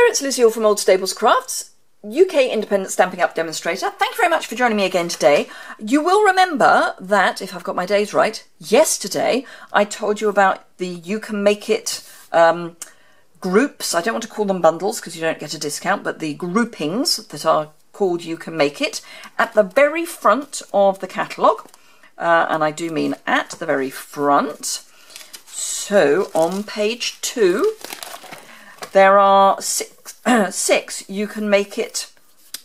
there, it's Liz Yuille from Old Stables Crafts, UK independent Stampin' Up demonstrator. Thank you very much for joining me again today. You will remember that, if I've got my days right, yesterday I told you about the You Can Make It groups. I don't want to call them bundles because you don't get a discount, but the groupings that are called You Can Make It at the very front of the catalogue. And I do mean at the very front. So on page 2, there are six You Can Make It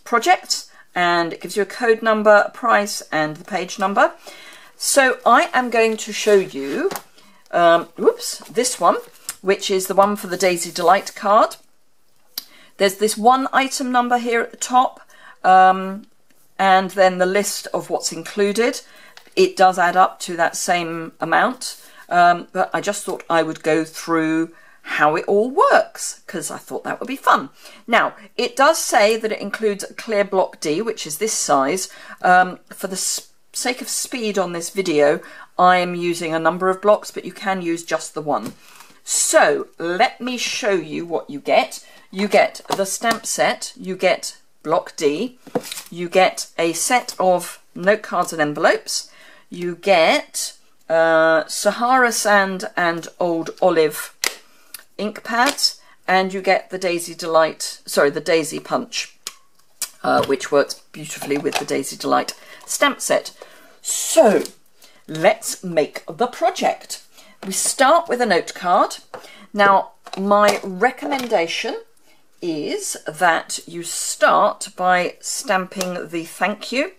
projects, and it gives you a code number, a price, and the page number. So I am going to show you, this one, which is the one for the Daisy Delight card. There's this one item number here at the top, and then the list of what's included. It does add up to that same amount, but I just thought I would go through how it all works, because I thought that would be fun. Now, it does say that it includes a clear block D, which is this size. For the sake of speed on this video, I am using a number of blocks, but you can use just the one. So let me show you what you get. You get the stamp set, you get block D, you get a set of note cards and envelopes, you get Sahara Sand and Old Olive ink pads, and you get the Daisy Punch, which works beautifully with the Daisy Delight stamp set. So let's make the project. We start with a note card. Now, my recommendation is that you start by stamping the thank you,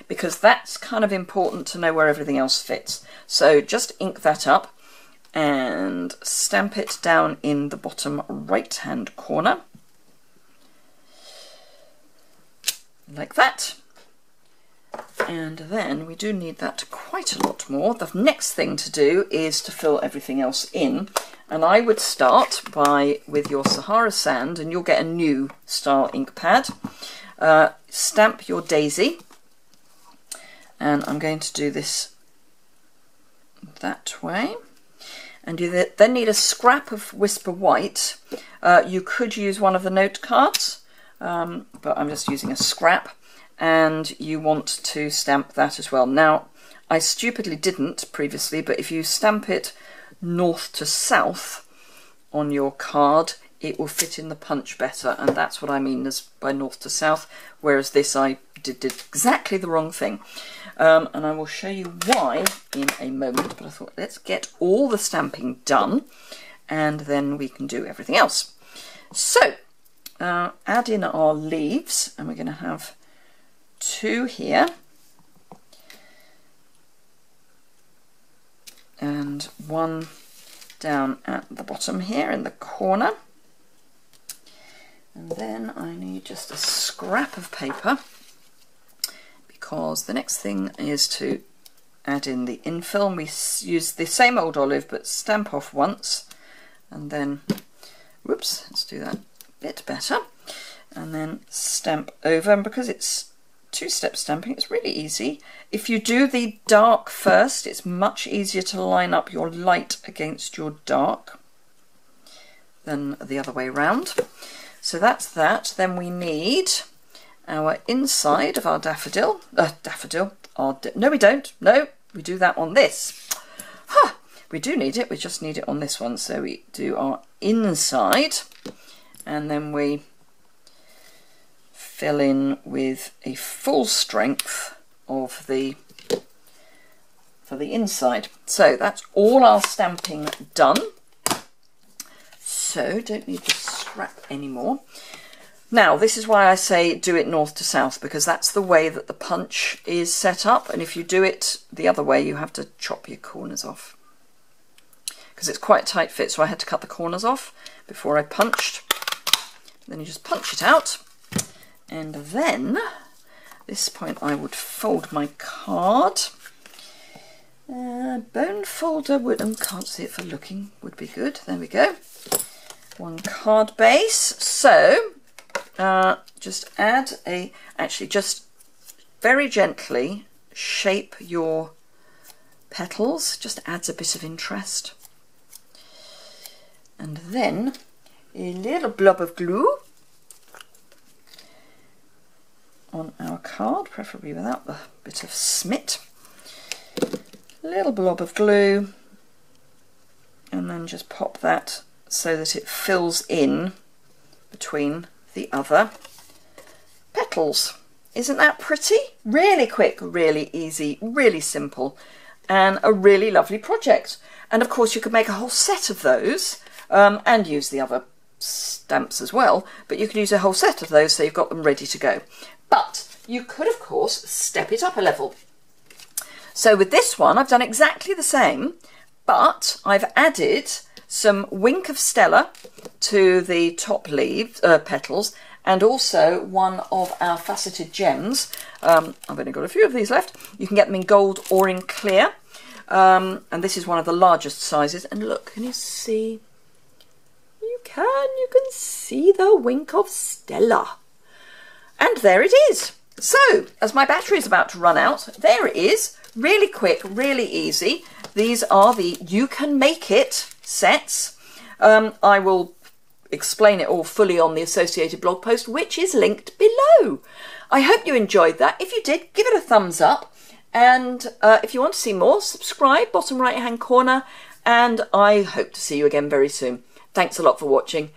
because that's kind of important to know where everything else fits. So just ink that up and stamp it down in the bottom right hand corner, like that. And then we do need that quite a lot more. The next thing to do is to fill everything else in, and I would start with your Sahara Sand, and you'll get a new style ink pad. Stamp your daisy, and I'm going to do this that way. And you then need a scrap of Whisper White. You could use one of the note cards, but I'm just using a scrap, and you want to stamp that as well. Now, I stupidly didn't previously, but if you stamp it north to south on your card, it will fit in the punch better, and that's what I mean as by north to south, whereas this I did exactly the wrong thing. And I will show you why in a moment, but I thought let's get all the stamping done and then we can do everything else. So add in our leaves, and we're going to have 2 here and 1 down at the bottom here in the corner. And then I need just a scrap of paper, because the next thing is to add in the infill. We use the same Old Olive but stamp off once, and then, whoops, let's do that a bit better, and then stamp over. And because it's 2-step stamping, it's really easy. If you do the dark first, it's much easier to line up your light against your dark than the other way round. So that's that. Then we need our inside of our daffodil. No, we don't. No, we do that on this. We do need it. We just need it on this one. So we do our inside, and then we fill in with a full strength of for the inside. So that's all our stamping done. So don't need the scrap anymore. Now, this is why I say do it north to south, because that's the way that the punch is set up, and if you do it the other way, you have to chop your corners off, because it's quite a tight fit, so I had to cut the corners off before I punched. Then you just punch it out, and then at this point I would fold my card. Bone folder would, can't see it for looking, would be good. There we go. 1 card base. So just add just very gently shape your petals, just adds a bit of interest. And then a little blob of glue, on our card, preferably without the bit of smit. Little blob of glue, and then just pop that so that it fills in between the other petals. Isn't that pretty? Really quick, really easy, really simple, and a really lovely project. And of course you could make a whole set of those and use the other stamps as well, but you could use a whole set of those so you've got them ready to go. But you could of course step it up a level. So with this one I've done exactly the same, but I've added some Wink of Stella to the top leaves, petals, and also one of our faceted gems. I've only got a few of these left. You can get them in gold or in clear, and this is one of the largest sizes. And look, can you see? You can see the Wink of Stella. And there it is. So, as my battery is about to run out, there it is. Really quick, really easy. These are the You Can Make It sets. I will explain it all fully on the associated blog post, which is linked below. I hope you enjoyed that. If you did, give it a thumbs up. And if you want to see more, subscribe, bottom right hand corner. And I hope to see you again very soon. Thanks a lot for watching.